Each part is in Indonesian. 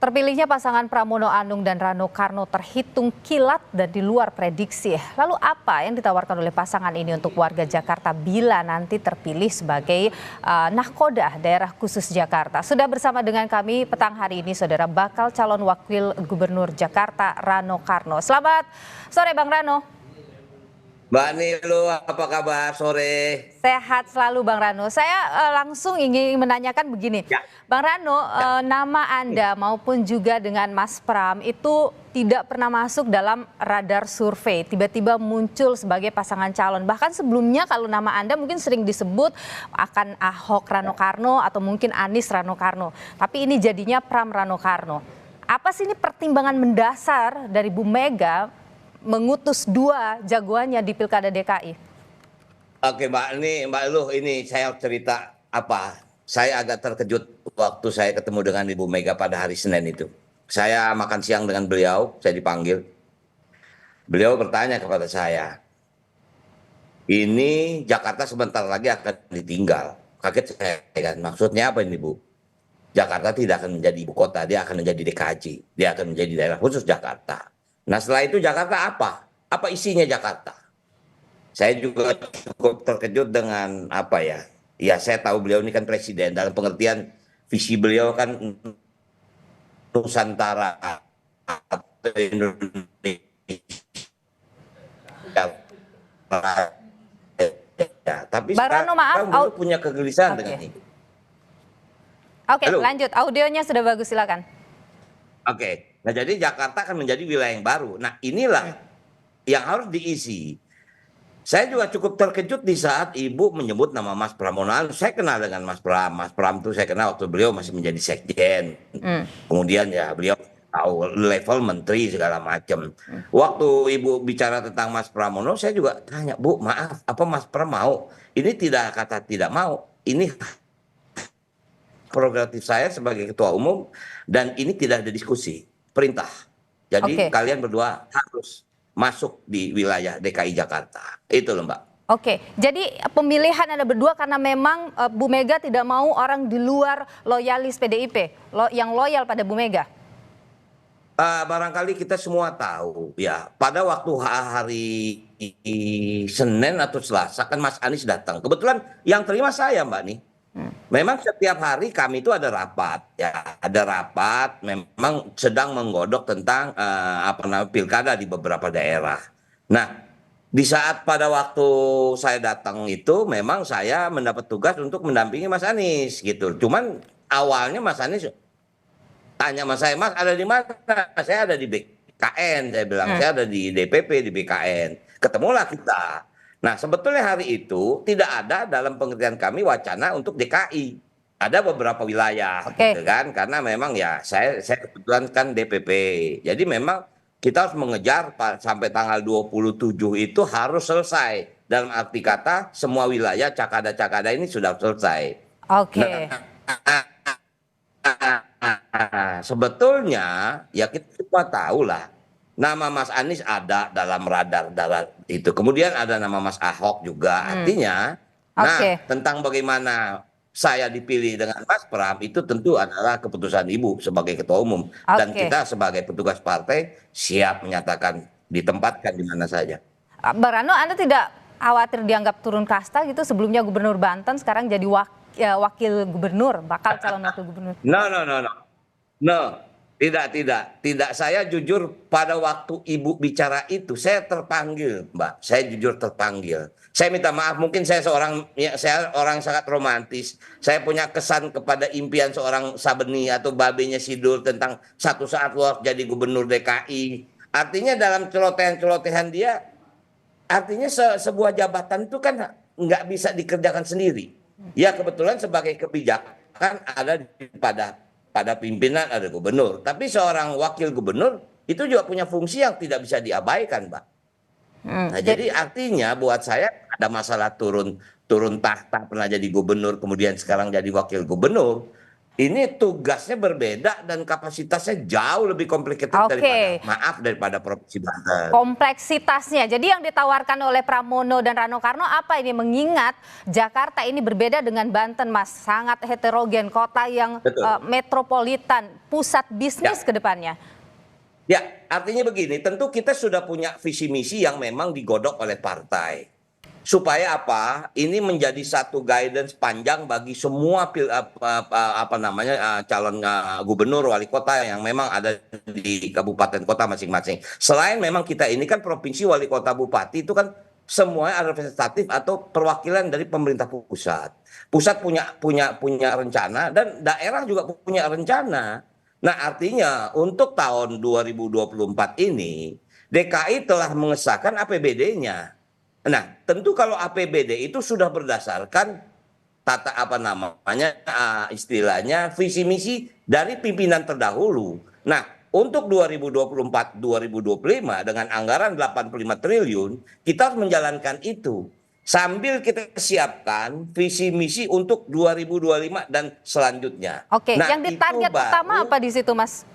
Terpilihnya pasangan Pramono Anung dan Rano Karno terhitung kilat dan di luar prediksi. Lalu apa yang ditawarkan oleh pasangan ini untuk warga Jakarta bila nanti terpilih sebagai nahkoda daerah khusus Jakarta? Sudah bersama dengan kami petang hari ini saudara bakal calon wakil gubernur Jakarta Rano Karno. Selamat sore Bang Rano. Mbak Nilu, apa kabar sore? Sehat selalu Bang Rano. Saya langsung ingin menanyakan begini. Ya. Bang Rano, nama Anda maupun juga dengan Mas Pram itu tidak pernah masuk dalam radar survei. Tiba-tiba muncul sebagai pasangan calon. Bahkan sebelumnya kalau nama Anda mungkin sering disebut akan Ahok Rano Karno atau mungkin Anies Rano Karno. Tapi ini jadinya Pram Rano Karno. Apa sih ini pertimbangan mendasar dari Bu Mega mengutus dua jagoannya di Pilkada DKI? Oke Mbak Lu, ini saya cerita apa? Saya agak terkejut waktu saya ketemu dengan Ibu Mega pada hari Senin itu. Saya makan siang dengan beliau, saya dipanggil. Beliau bertanya kepada saya, ini Jakarta sebentar lagi akan ditinggal. Kaget saya kan, maksudnya apa ini Bu? Jakarta tidak akan menjadi ibu kota, dia akan menjadi DKJ. Dia akan menjadi daerah khusus Jakarta. Nah setelah itu Jakarta apa? Apa isinya Jakarta? Saya juga cukup terkejut dengan apa ya? Ya saya tahu beliau ini kan presiden, dalam pengertian visi beliau kan Nusantara atau Indonesia. Ya, tapi Bang Rano, maaf, sekarang beliau punya kegelisahan dengan ini. Oke, Halo. lanjut. Audionya sudah bagus, silakan. Oke, nah jadi Jakarta akan menjadi wilayah yang baru. Nah inilah yang harus diisi. Saya juga cukup terkejut di saat Ibu menyebut nama Mas Pramono Anung. Saya kenal dengan Mas Pram. Mas Pram itu saya kenal waktu beliau masih menjadi sekjen. Kemudian ya beliau tahu level menteri segala macam. Waktu Ibu bicara tentang Mas Pramono, saya juga tanya, Bu, maaf, apa Mas Pram mau? Ini tidak kata tidak mau. Ini prerogatif saya sebagai ketua umum dan ini tidak ada diskusi, perintah. Jadi kalian berdua harus masuk di wilayah DKI Jakarta. Itu loh Mbak. Oke, jadi pemilihan Anda berdua karena memang Bu Mega tidak mau orang di luar loyalis PDIP, yang loyal pada Bu Mega. Barangkali kita semua tahu ya, pada waktu hari Senin atau Selasa kan Mas Anies datang. Kebetulan yang terima saya Mbak nih. Memang setiap hari kami itu ada rapat, ya ada rapat. Memang sedang menggodok tentang apa namanya pilkada di beberapa daerah. Nah, di saat pada waktu saya datang itu, memang saya mendapat tugas untuk mendampingi Mas Anies gitu. Cuman awalnya Mas Anies tanya sama saya, Mas ada di mana? Saya ada di BKN, saya bilang saya ada di DPP di BKN. Ketemulah kita. Nah, sebetulnya hari itu tidak ada dalam pengertian kami wacana untuk DKI. Ada beberapa wilayah, gitu kan? Karena memang ya saya kebetulan kan DPP. Jadi memang kita harus mengejar sampai tanggal 27 itu harus selesai. Dalam arti kata semua wilayah cakada-cakada ini sudah selesai. Oke. Sebetulnya ya kita semua tahu lah. Nama Mas Anies ada dalam radar itu. Kemudian ada nama Mas Ahok juga. Artinya, nah tentang bagaimana saya dipilih dengan Mas Pram itu tentu adalah keputusan Ibu sebagai ketua umum. Dan kita sebagai petugas partai siap menyatakan ditempatkan di mana saja. Bang Rano, Anda tidak khawatir dianggap turun kasta gitu? Sebelumnya Gubernur Banten, sekarang jadi wakil gubernur, bakal calon wakil gubernur. No. Tidak. Saya jujur pada waktu Ibu bicara itu, saya terpanggil, Mbak. Saya jujur terpanggil. Saya minta maaf, mungkin saya saya orang sangat romantis. Saya punya kesan kepada impian seorang Sabeni atau babenya Sidul tentang satu saat lo harus jadi gubernur DKI. Artinya dalam celotehan-celotehan dia, artinya sebuah jabatan itu kan nggak bisa dikerjakan sendiri. Ya kebetulan sebagai kebijakan ada pada pimpinan ada gubernur, tapi seorang wakil gubernur itu juga punya fungsi yang tidak bisa diabaikan, Mbak. Nah, jadi artinya buat saya ada masalah turun tahta pernah jadi gubernur, kemudian sekarang jadi wakil gubernur. Ini tugasnya berbeda dan kapasitasnya jauh lebih complicated Oke. daripada Provinsi Banten. Kompleksitasnya. Jadi yang ditawarkan oleh Pramono dan Rano Karno apa ini? Mengingat Jakarta ini berbeda dengan Banten, Mas. Sangat heterogen, kota yang Betul. metropolitan, pusat bisnis Ya. ke depannya. Ya, artinya begini, tentu kita sudah punya visi misi yang memang digodok oleh partai. Supaya apa? Ini menjadi satu guidance panjang bagi semua calon gubernur, wali kota yang memang ada di kabupaten kota masing-masing. Selain memang kita ini kan provinsi, wali kota, bupati itu kan semuanya representatif atau perwakilan dari pemerintah pusat. Pusat punya rencana dan daerah juga punya rencana. Nah, artinya untuk tahun 2024 ini DKI telah mengesahkan APBD-nya. Nah, tentu kalau APBD itu sudah berdasarkan istilahnya visi misi dari pimpinan terdahulu. Nah, untuk 2024-2025 dengan anggaran 85 triliun, kita harus menjalankan itu. Sambil kita siapkan visi misi untuk 2025 dan selanjutnya. Oke, Nah, yang ditarget utama apa di situ, Mas?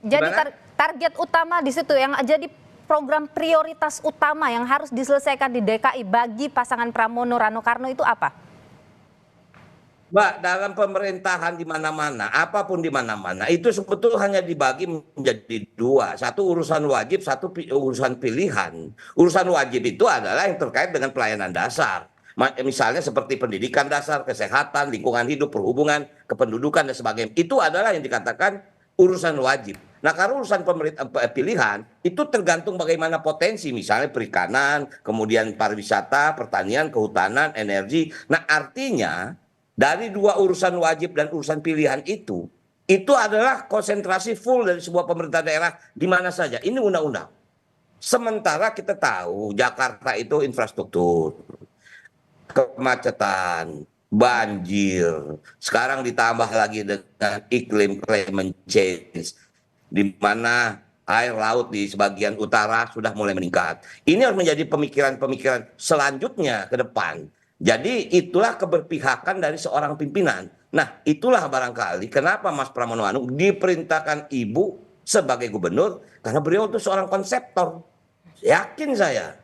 Jadi target utama di situ yang jadi program prioritas utama yang harus diselesaikan di DKI bagi pasangan Pramono Rano Karno itu apa? Mbak, dalam pemerintahan di mana-mana, apapun di mana-mana, itu sebetulnya hanya dibagi menjadi dua. Satu urusan wajib, satu urusan pilihan. Urusan wajib itu adalah yang terkait dengan pelayanan dasar. Misalnya seperti pendidikan dasar, kesehatan, lingkungan hidup, perhubungan, kependudukan, dan sebagainya. Itu adalah yang dikatakan urusan wajib. Nah, kalau urusan pilihan itu tergantung bagaimana potensi, misalnya perikanan, kemudian pariwisata, pertanian, kehutanan, energi. Nah, artinya dari dua urusan wajib dan urusan pilihan itu adalah konsentrasi full dari sebuah pemerintah daerah di mana saja. Ini undang-undang. Sementara kita tahu Jakarta itu infrastruktur, kemacetan, banjir, sekarang ditambah lagi dengan iklim climate change, di mana air laut di sebagian utara sudah mulai meningkat. Ini harus menjadi pemikiran-pemikiran selanjutnya ke depan. Jadi itulah keberpihakan dari seorang pimpinan. Nah, itulah barangkali kenapa Mas Pramono Anung diperintahkan Ibu sebagai gubernur, karena beliau itu seorang konseptor. Yakin saya.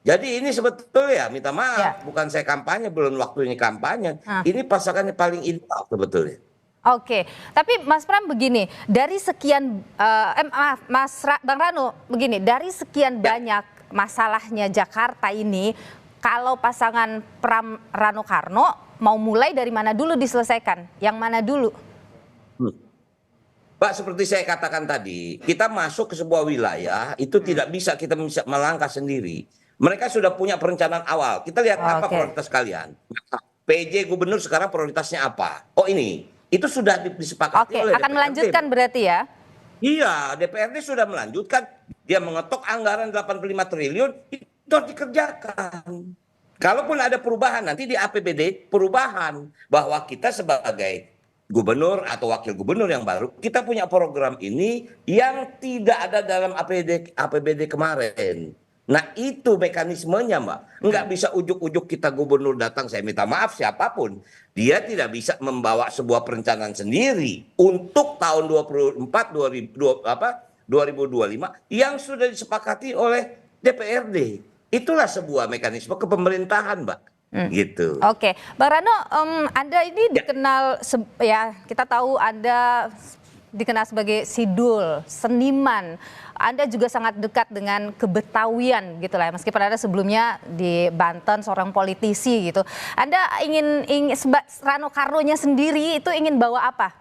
Jadi ini sebetulnya, minta maaf, bukan saya kampanye, belum waktunya kampanye. Ini pasangannya paling ideal sebetulnya. Oke, tapi Mas Pram begini, dari sekian, Bang Rano begini, dari sekian banyak masalahnya Jakarta ini, kalau pasangan Pram Rano Karno mau mulai dari mana dulu diselesaikan? Yang mana dulu? Pak, seperti saya katakan tadi, kita masuk ke sebuah wilayah, itu tidak bisa kita melangkah sendiri. Mereka sudah punya perencanaan awal. Kita lihat apa prioritas kalian. PJ gubernur sekarang prioritasnya apa? Oh ini. Itu sudah disepakati oleh DPRD. Akan melanjutkan berarti ya? Iya, DPRD sudah melanjutkan. Dia mengetok anggaran 85 triliun, itu harus dikerjakan. Kalaupun ada perubahan, nanti di APBD perubahan. Bahwa kita sebagai gubernur atau wakil gubernur yang baru, kita punya program ini yang tidak ada dalam APBD kemarin. Nah itu mekanismenya Mbak. Nggak bisa ujuk-ujuk kita gubernur datang, saya minta maaf siapapun. Dia tidak bisa membawa sebuah perencanaan sendiri untuk tahun 2025 yang sudah disepakati oleh DPRD. Itulah sebuah mekanisme kepemerintahan Mbak. Gitu. Oke, Bang Rano, Anda ini dikenal, kita tahu Anda dikenal sebagai sidul, seniman. Anda juga sangat dekat dengan kebetawian gitu lah, meskipun Anda sebelumnya di Banten seorang politisi gitu. Anda ingin Rano Karnonya sendiri itu ingin bawa apa?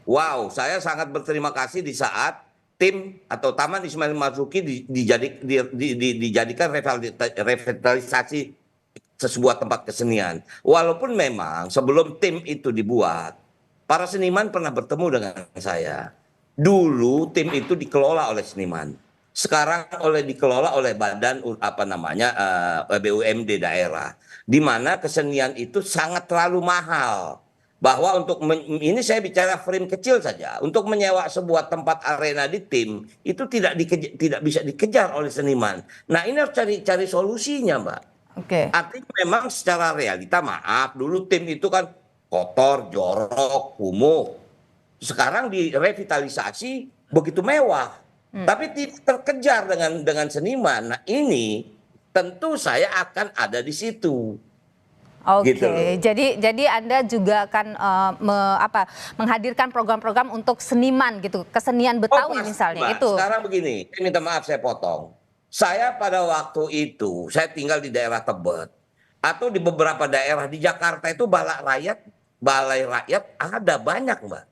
Wow, saya sangat berterima kasih di saat tim atau Taman Ismail Marzuki dijadikan revitalisasi sebuah tempat kesenian. Walaupun memang sebelum tim itu dibuat, para seniman pernah bertemu dengan saya. Dulu tim itu dikelola oleh seniman. Sekarang dikelola oleh badan BUMD daerah. Di mana kesenian itu sangat terlalu mahal. Bahwa ini saya bicara frame kecil saja. Untuk menyewa sebuah tempat arena di tim itu tidak bisa dikejar oleh seniman. Nah ini harus cari solusinya Mbak. Artinya memang secara realita maaf dulu tim itu kan kotor, jorok, kumuh. Sekarang direvitalisasi begitu mewah, tapi tidak terkejar dengan seniman. Nah ini tentu saya akan ada di situ. Oke, Gitu loh. jadi Anda juga akan menghadirkan program-program untuk seniman gitu, kesenian Betawi Pasti, misalnya Mbak. itu. Sekarang begini, saya minta maaf saya potong. Saya pada waktu itu, saya tinggal di daerah Tebet. Atau di beberapa daerah di Jakarta itu balai rakyat ada banyak, Mbak.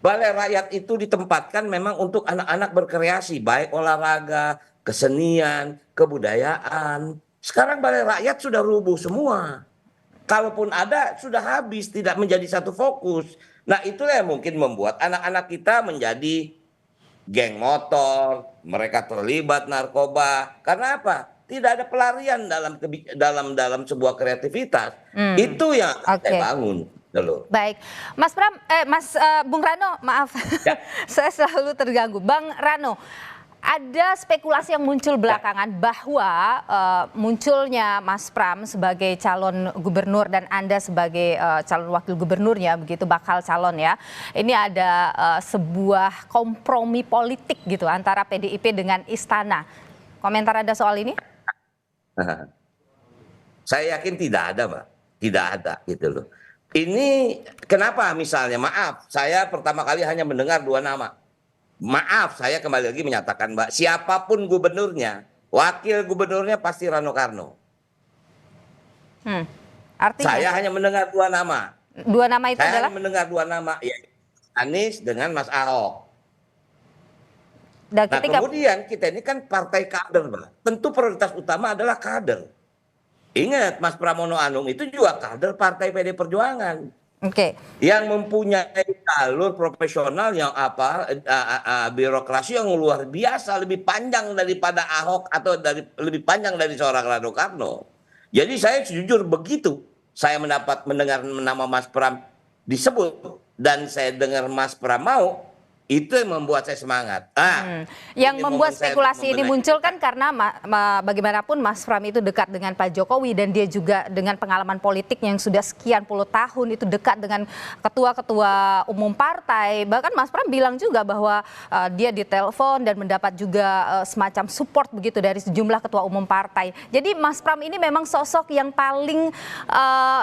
Balai rakyat itu ditempatkan memang untuk anak-anak berkreasi, baik olahraga, kesenian, kebudayaan. Sekarang balai rakyat sudah rubuh semua. Kalaupun ada, sudah habis, tidak menjadi satu fokus. Nah, itulah yang mungkin membuat anak-anak kita menjadi geng motor, mereka terlibat narkoba. Karena apa? Tidak ada pelarian dalam sebuah kreativitas. Itu yang Oke. saya bangun. Dulu. Baik, Mas Pram, Bung Rano, maaf, Ya. saya selalu terganggu. Bang Rano, ada spekulasi yang muncul belakangan bahwa munculnya Mas Pram sebagai calon gubernur dan Anda sebagai calon wakil gubernurnya, begitu bakal calon ya. Ini ada sebuah kompromi politik gitu antara PDIP dengan Istana. Komentar Anda soal ini? Saya yakin tidak ada, Mbak. Tidak ada gitu loh. Ini kenapa misalnya, maaf, saya pertama kali hanya mendengar dua nama. Maaf, saya kembali lagi menyatakan, Mbak, siapapun gubernurnya, wakil gubernurnya pasti Rano Karno. Artinya? Saya hanya mendengar dua nama. Dua nama itu Saya adalah? hanya mendengar dua nama, ya, Anies dengan Mas Ahok. Dan Nah, ketika kemudian kita ini kan partai kader, Mbak. Tentu prioritas utama adalah kader. Ingat, Mas Pramono Anung itu juga kader Partai PD Perjuangan. Oke. Yang mempunyai jalur profesional yang birokrasi yang luar biasa, lebih panjang daripada Ahok atau lebih panjang dari seorang Rano Karno. Jadi saya jujur begitu saya mendengar nama Mas Pram disebut dan saya dengar Mas Pram mau, itu yang membuat saya semangat. Yang ini membuat momen saya spekulasi untuk ini muncul kan karena bagaimanapun Mas Pram itu dekat dengan Pak Jokowi dan dia juga dengan pengalaman politik yang sudah sekian puluh tahun itu dekat dengan ketua-ketua umum partai. Bahkan Mas Pram bilang juga bahwa dia ditelepon dan mendapat juga semacam support begitu dari sejumlah ketua umum partai. Jadi Mas Pram ini memang sosok yang paling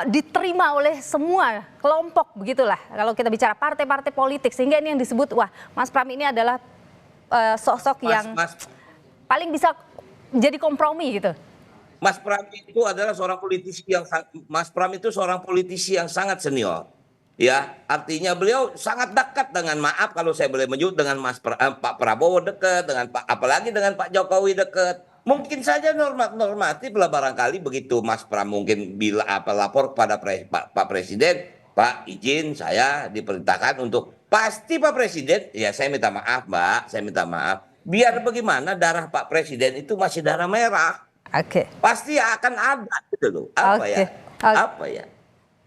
diterima oleh semua kelompok begitulah kalau kita bicara partai-partai politik, sehingga ini yang disebut wah Mas Pram ini adalah sosok yang paling bisa jadi kompromi gitu. Mas Pram itu adalah seorang politisi Mas Pram itu seorang politisi yang sangat senior. Ya, artinya beliau sangat dekat dengan, maaf kalau saya boleh menyebut, dengan Pak Prabowo dekat, apalagi dengan Pak Jokowi dekat. Mungkin saja normatif lah barangkali begitu Mas Pram mungkin lapor kepada Pak Presiden, Pak izin saya diperintahkan untuk, pasti Pak Presiden, ya saya minta maaf Mbak, saya minta maaf. Biar bagaimana darah Pak Presiden itu masih darah merah. Oke. Pasti akan ada gitu loh. Apa ya? Apa ya?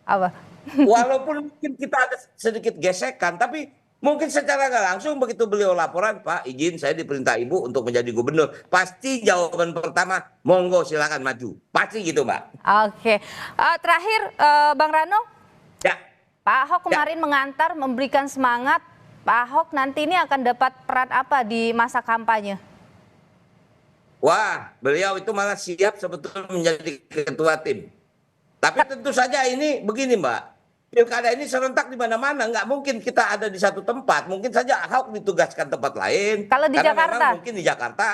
Apa? Walaupun mungkin kita ada sedikit gesekan, tapi mungkin secara nggak langsung begitu beliau laporan, Pak izin saya diperintah Ibu untuk menjadi gubernur. Pasti jawaban pertama, monggo silakan maju. Pasti gitu Mbak. Oke. Terakhir Bang Rano. Ya. Pak Ahok kemarin mengantar, memberikan semangat. Pak Ahok nanti ini akan dapat peran apa di masa kampanye? Wah, beliau itu malah siap sebetulnya menjadi ketua tim. Tapi tentu saja ini begini Mbak, pilkada ini serentak di mana-mana, nggak mungkin kita ada di satu tempat. Mungkin saja Ahok ditugaskan tempat lain. Kalau di karena Jakarta? memang mungkin di Jakarta,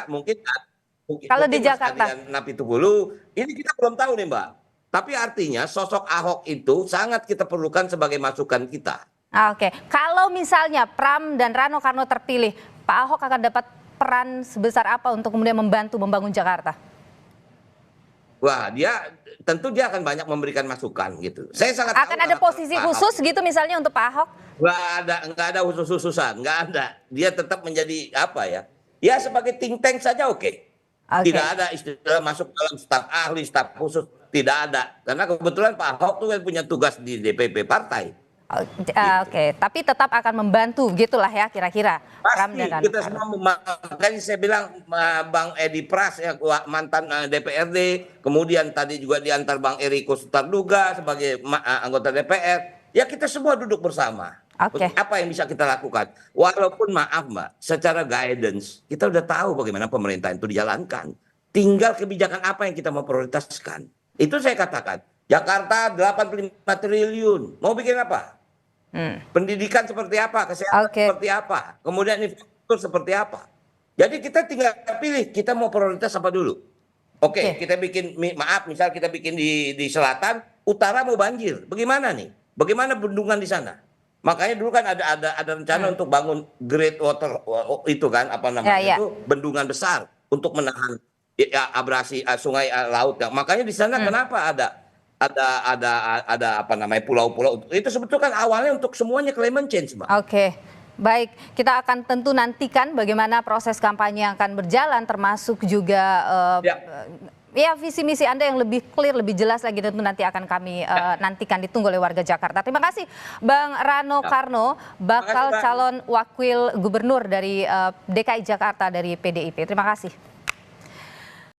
Kalau di Mas Jakarta? Adrian Napitupulu, ini kita belum tahu nih Mbak. Tapi artinya sosok Ahok itu sangat kita perlukan sebagai masukan kita. Oke, kalau misalnya Pram dan Rano Karno terpilih, Pak Ahok akan dapat peran sebesar apa untuk kemudian membantu membangun Jakarta? Wah, tentu dia akan banyak memberikan masukan gitu. Saya sangat akan ada posisi khusus gitu misalnya untuk Pak Ahok? Nggak ada khusus-khususan, nggak ada. Dia tetap menjadi apa ya? Ya sebagai think tank saja oke. Tidak ada istilah masuk dalam staf ahli, staf khusus, tidak ada. Karena kebetulan Pak Ahok tuh punya tugas di DPP partai. Oke, tapi tetap akan membantu gitulah ya kira-kira. Pasti kita semua, makanya saya bilang Bang Edi Pras ya, mantan DPRD, kemudian tadi juga diantar Bang Eriko Sutarduga sebagai anggota DPR. ya kita semua duduk bersama. Oke. Apa yang bisa kita lakukan? Walaupun maaf Mbak, secara guidance kita udah tahu bagaimana pemerintahan itu dijalankan. Tinggal kebijakan apa yang kita mau prioritaskan. Itu saya katakan. Jakarta 85 triliun. Mau bikin apa? Pendidikan seperti apa? Kesehatan Oke. seperti apa? Kemudian infrastruktur seperti apa? Jadi kita tinggal pilih kita mau prioritas apa dulu. Oke, Oke. kita bikin, maaf, misal kita bikin di selatan, utara mau banjir. Bagaimana nih? Bagaimana bendungan di sana? Makanya dulu kan ada rencana untuk bangun great water itu kan apa namanya Ya. itu bendungan besar untuk menahan abrasi sungai laut. Makanya di sana kenapa ada apa namanya pulau-pulau itu sebetulnya kan awalnya untuk semuanya climate change, Mbak. Oke, baik. Kita akan tentu nantikan bagaimana proses kampanye yang akan berjalan, termasuk juga ya visi misi Anda yang lebih clear, lebih jelas lagi tentu nanti akan kami nantikan, ditunggu oleh warga Jakarta. Terima kasih Bang Rano Karno, bakal calon wakil gubernur dari DKI Jakarta dari PDIP. Terima kasih.